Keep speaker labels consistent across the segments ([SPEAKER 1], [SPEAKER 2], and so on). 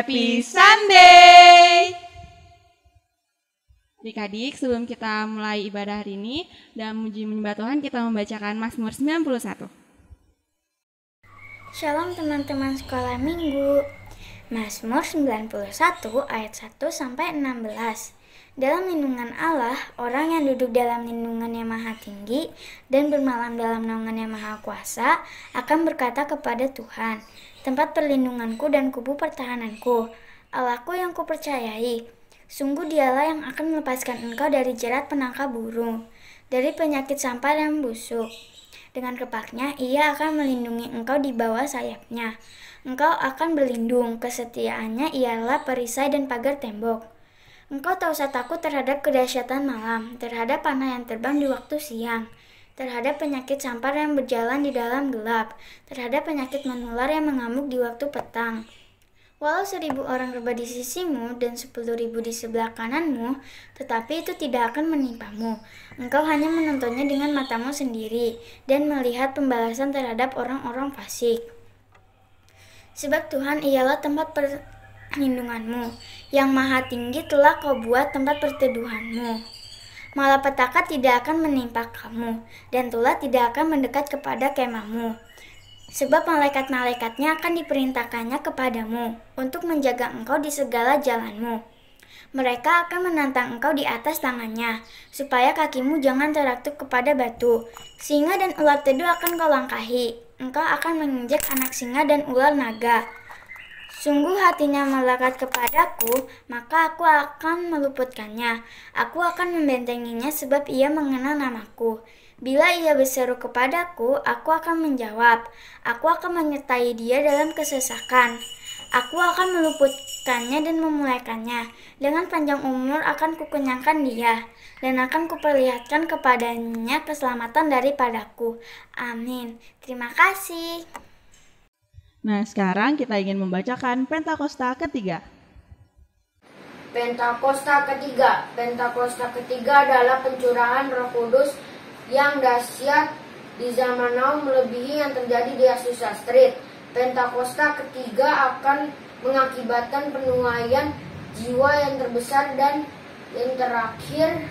[SPEAKER 1] Happy Sunday! Adik-adik, sebelum kita mulai ibadah hari ini dan memuji menyembah Tuhan, kita membacakan Mazmur 91.
[SPEAKER 2] Shalom teman-teman sekolah minggu. Mazmur 91 ayat 1 sampai 16. Dalam lindungan Allah, orang yang duduk dalam lindungan yang maha tinggi dan bermalam dalam naungan yang maha kuasa akan berkata kepada Tuhan, tempat perlindunganku dan kubu pertahananku, Allahku yang kupercayai. Sungguh dialah yang akan melepaskan engkau dari jerat penangkap burung, dari penyakit sampar yang busuk. Dengan kepaknya ia akan melindungi engkau di bawah sayapnya. Engkau akan berlindung, kesetiaannya ialah perisai dan pagar tembok. Engkau tak usah takut terhadap kedahsyatan malam, terhadap panah yang terbang di waktu siang, terhadap penyakit sampar yang berjalan di dalam gelap, terhadap penyakit menular yang mengamuk di waktu petang. Walau 1.000 orang rebah di sisimu dan 10.000 di sebelah kananmu, tetapi itu tidak akan menimpamu. Engkau hanya menontonnya dengan matamu sendiri dan melihat pembalasan terhadap orang-orang fasik. Sebab Tuhan ialah tempat perlindunganmu, yang maha tinggi telah kau buat tempat perteduhanmu. Malapetaka tidak akan menimpa kamu, dan tulah tidak akan mendekat kepada kemahmu. Sebab malaikat-malaikatnya akan diperintahkannya kepadamu, untuk menjaga engkau di segala jalanmu. Mereka akan menantang engkau di atas tangannya, supaya kakimu jangan teratup kepada batu. Singa dan ular teduh akan kau langkahi, engkau akan menginjak anak singa dan ular naga. Sungguh hatinya melekat kepadaku, maka aku akan meluputkannya. Aku akan membentenginya sebab ia mengenal namaku. Bila ia berseru kepadaku, aku akan menjawab. Aku akan menyertai dia dalam kesesakan. Aku akan meluputkannya dan memulihkannya. Dengan panjang umur akan kukenyangkan dia, dan akan kuperlihatkan kepadanya keselamatan daripadaku. Amin. Terima kasih.
[SPEAKER 1] Nah, sekarang kita ingin membacakan Pentakosta ketiga.
[SPEAKER 3] Pentakosta ketiga. Pentakosta ketiga adalah pencurahan Roh Kudus yang dahsyat di zaman now melebihi yang terjadi di Azusa Street. Pentakosta ketiga akan mengakibatkan penuaian jiwa yang terbesar dan yang terakhir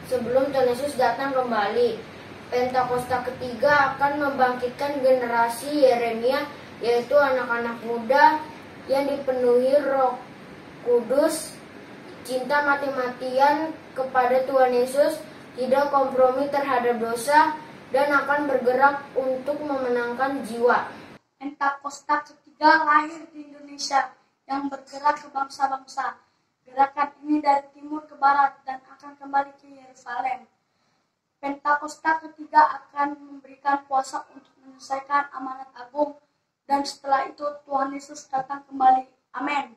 [SPEAKER 3] sebelum Tuhan Yesus datang kembali. Pentakosta ketiga akan membangkitkan generasi Yeremia, yaitu anak-anak muda yang dipenuhi Roh Kudus, cinta mati-matian kepada Tuhan Yesus, tidak kompromi terhadap dosa, dan akan bergerak untuk memenangkan jiwa.
[SPEAKER 4] Pentakosta ketiga lahir di Indonesia yang bergerak ke bangsa-bangsa. Gerakan ini dari timur ke barat dan akan kembali ke Yerusalem. Pentakosta ketiga akan memberikan kuasa untuk menyelesaikan amanat agung, dan setelah itu Tuhan Yesus datang kembali. Amin.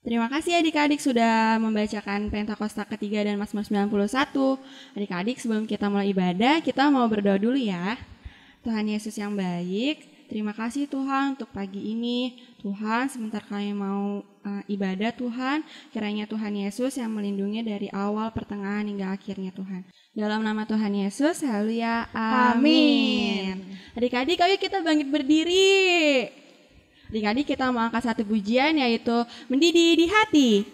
[SPEAKER 1] Terima kasih adik-adik sudah membacakan Pentakosta ketiga dan Mazmur 91. Adik-adik, sebelum kita mulai ibadah, kita mau berdoa dulu ya. Tuhan Yesus yang baik, terima kasih Tuhan untuk pagi ini. Tuhan, sebentar kami mau ibadah Tuhan, kiranya Tuhan Yesus yang melindungi dari awal, pertengahan, hingga akhirnya Tuhan. Dalam nama Tuhan Yesus, haleluya, amin. Adik-adik, ayo kita bangkit berdiri. Adik-adik, kita mau angkat satu pujian, yaitu Mendidih di Hati.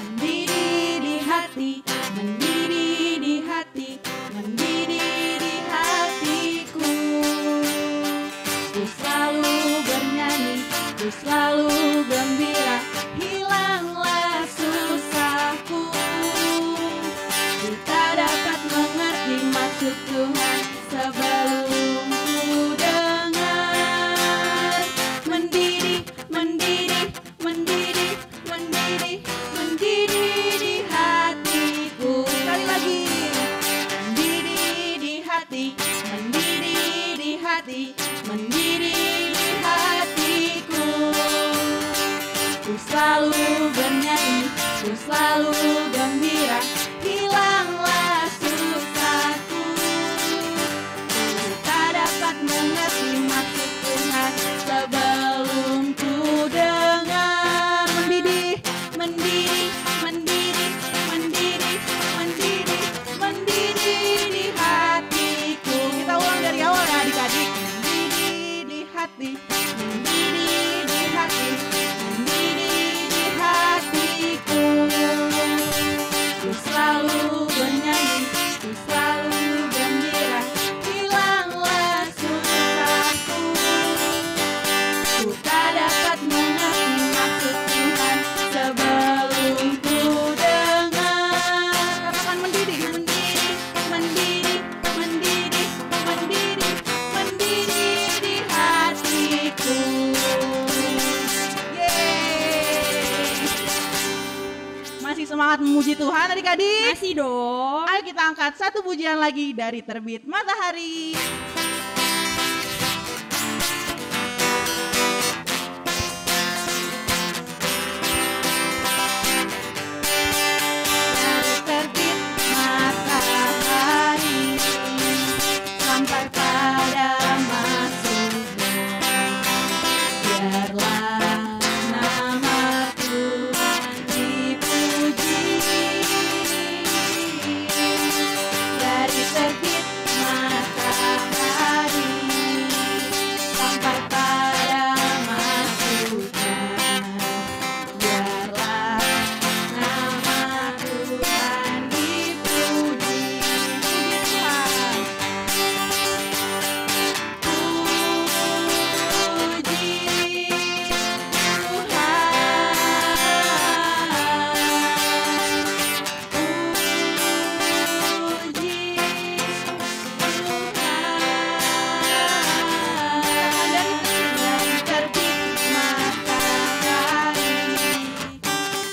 [SPEAKER 1] Mendidih di hati, mendidih di hati, mendidih di hatiku. Ku selalu bernyanyi, ku selalu gembira, hilanglah susahku. Ku tak dapat mengerti maksud Tuhan sebelum ku dengar. Mendidih, mendidih, mendidih, mendidih, mendidih di hatiku. Sekali lagi. Mendidih di hati, mendidih di hati, mendidih di hatiku. Ku selalu bernyanyi, ku selalu gembira, hilanglah susahku. Ku tak dapat mengerti maksud Tuhan sebelum ku dengar. Mendidih, mendidih, mendidih, mendidih, mendidih, mendidih di hatiku. Kita
[SPEAKER 5] semangat memuji Tuhan adik-adik?
[SPEAKER 1] Masih dong.
[SPEAKER 5] Ayo kita angkat satu pujian lagi dari Terbit Matahari.
[SPEAKER 1] Dari terbit matahari sampai pada masuknya, biarlah nama Tuhan dipuji. Dari terbit matahari sampai pada masuknya, biarlah nama Tuhan dipuji. Puji Tuhan.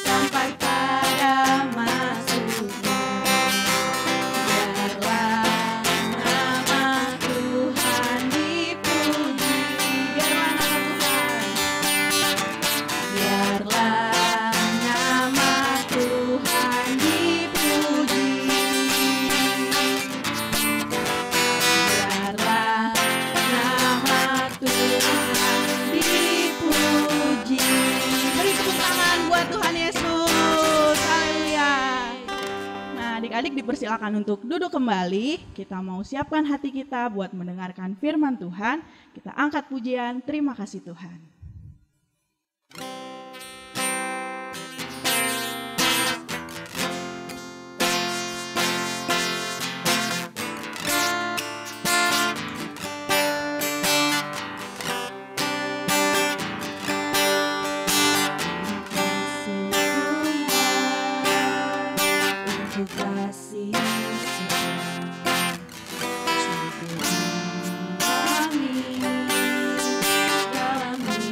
[SPEAKER 1] Sampai pada masuknya, biarlah nama Tuhan dipuji. Biarlah nama Tuhan dipuji. Biarlah nama Tuhan dipuji.
[SPEAKER 5] Beri tepuk tangan buat Tuhan Yesus. Haleluya. Nah, adik-adik dipersilakan untuk duduk kembali. Kita mau siapkan hati kita buat mendengarkan firman Tuhan. Kita angkat pujian, terima kasih Tuhan.
[SPEAKER 1] Untuk kasih setia, syukur kami dalam hidup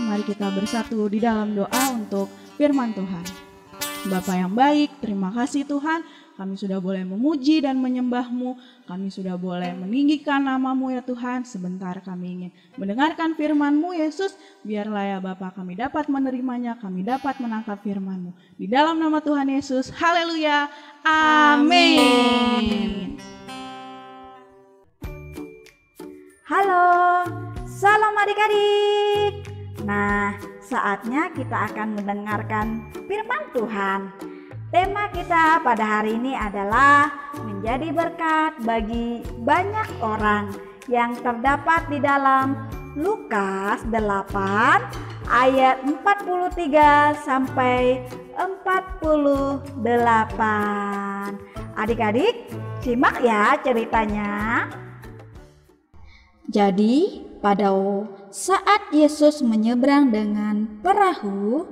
[SPEAKER 5] mari kita bersatu di dalam doa untuk firman Tuhan. Bapa yang baik, terima kasih Tuhan, kami sudah boleh memuji dan menyembah-Mu, kami sudah boleh meninggikan nama-Mu ya Tuhan. Sebentar kami ingin mendengarkan firman-Mu Yesus, biarlah ya Bapa kami dapat menerimanya, kami dapat menangkap firman-Mu. Di dalam nama Tuhan Yesus, haleluya, amin.
[SPEAKER 6] Halo, salam adik-adik. Nah, saatnya kita akan mendengarkan firman Tuhan. Tema kita pada hari ini adalah menjadi berkat bagi banyak orang yang terdapat di dalam Lukas 8 ayat 43 sampai 48. Adik-adik, simak ya ceritanya. Jadi, pada saat Yesus menyeberang dengan perahu,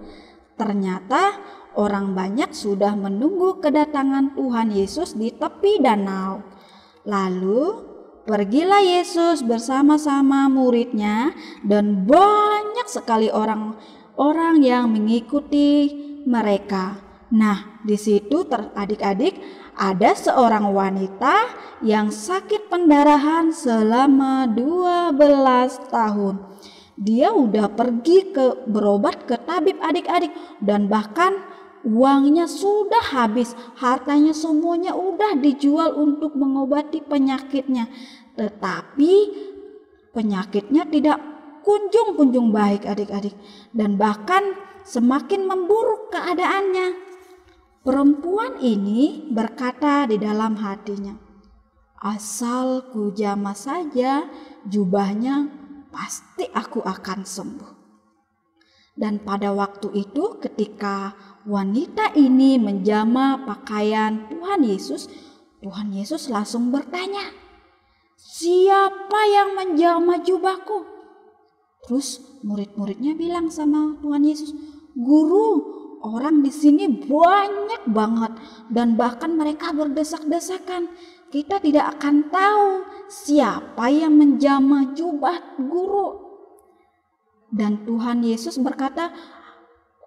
[SPEAKER 6] ternyata orang banyak sudah menunggu kedatangan Tuhan Yesus di tepi danau. Lalu pergilah Yesus bersama-sama muridnya dan banyak sekali orang-orang yang mengikuti mereka. Nah, di situ adik-adik ada seorang wanita yang sakit pendarahan selama 12 tahun. Dia udah pergi berobat ke tabib adik-adik dan bahkan uangnya sudah habis, hartanya semuanya udah dijual untuk mengobati penyakitnya. Tetapi penyakitnya tidak kunjung baik adik-adik, dan bahkan semakin memburuk keadaannya. Perempuan ini berkata di dalam hatinya, asal ku jamah saja jubahnya, pasti aku akan sembuh. Dan pada waktu itu ketika wanita ini menjamah pakaian Tuhan Yesus langsung bertanya, siapa yang menjamah jubahku? Terus murid-muridnya bilang sama Tuhan Yesus, Guru, orang di sini banyak banget dan bahkan mereka berdesak-desakan. Kita tidak akan tahu siapa yang menjamah jubah Guru. Dan Tuhan Yesus berkata,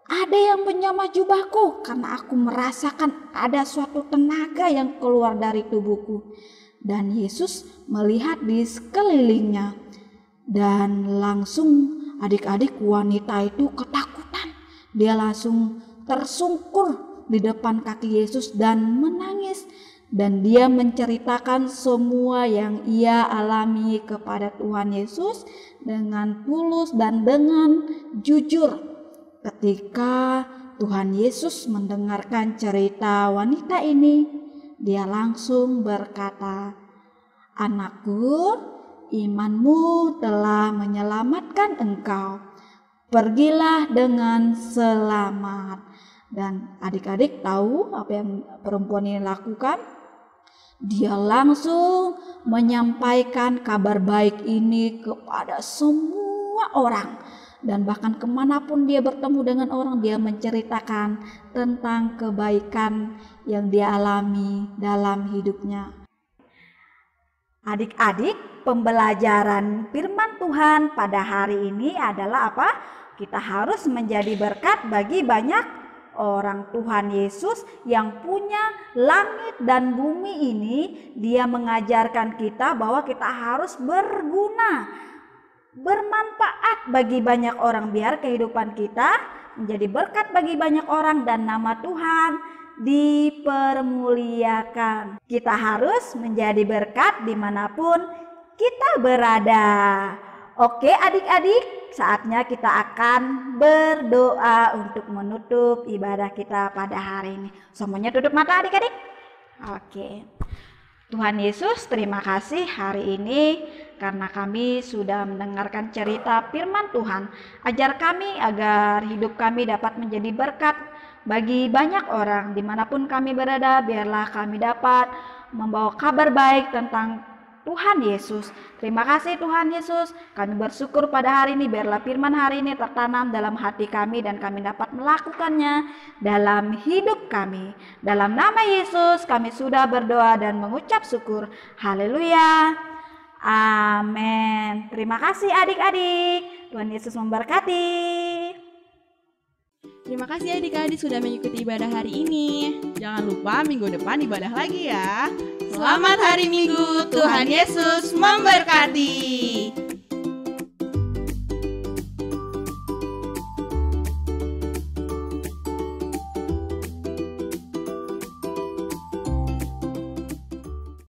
[SPEAKER 6] ada yang menjamah jubahku karena aku merasakan ada suatu tenaga yang keluar dari tubuhku. Dan Yesus melihat di sekelilingnya dan langsung adik-adik wanita itu ketakutan. Dia langsung tersungkur di depan kaki Yesus dan menangis. Dan dia menceritakan semua yang ia alami kepada Tuhan Yesus dengan tulus dan dengan jujur. Ketika Tuhan Yesus mendengarkan cerita wanita ini, dia langsung berkata, anakku, imanmu telah menyelamatkan engkau. Pergilah dengan selamat. Dan adik-adik tahu apa yang perempuan ini lakukan? Dia langsung menyampaikan kabar baik ini kepada semua orang. Dan bahkan kemanapun dia bertemu dengan orang, dia menceritakan tentang kebaikan yang dia alami dalam hidupnya. Adik-adik, pembelajaran firman Tuhan pada hari ini adalah apa? Kita harus menjadi berkat bagi banyak orang. Tuhan Yesus yang punya langit dan bumi ini, dia mengajarkan kita bahwa kita harus berguna, bermanfaat bagi banyak orang, biar kehidupan kita menjadi berkat bagi banyak orang dan nama Tuhan dipermuliakan. Kita harus menjadi berkat dimanapun kita berada. Oke adik-adik, saatnya kita akan berdoa untuk menutup ibadah kita pada hari ini. Semuanya tutup mata adik-adik. Oke. Tuhan Yesus, terima kasih hari ini karena kami sudah mendengarkan cerita firman Tuhan. Ajar kami agar hidup kami dapat menjadi berkat bagi banyak orang dimanapun kami berada. Biarlah kami dapat membawa kabar baik tentang Tuhan Yesus. Terima kasih Tuhan Yesus. Kami bersyukur pada hari ini, biarlah firman hari ini tertanam dalam hati kami dan kami dapat melakukannya dalam hidup kami. Dalam nama Yesus kami sudah berdoa dan mengucap syukur. Haleluya. Amin. Terima kasih adik-adik. Tuhan Yesus memberkati.
[SPEAKER 1] Terima kasih adik-adik sudah mengikuti ibadah hari ini.
[SPEAKER 5] Jangan lupa minggu depan ibadah lagi ya. Selamat hari Minggu, Tuhan Yesus memberkati.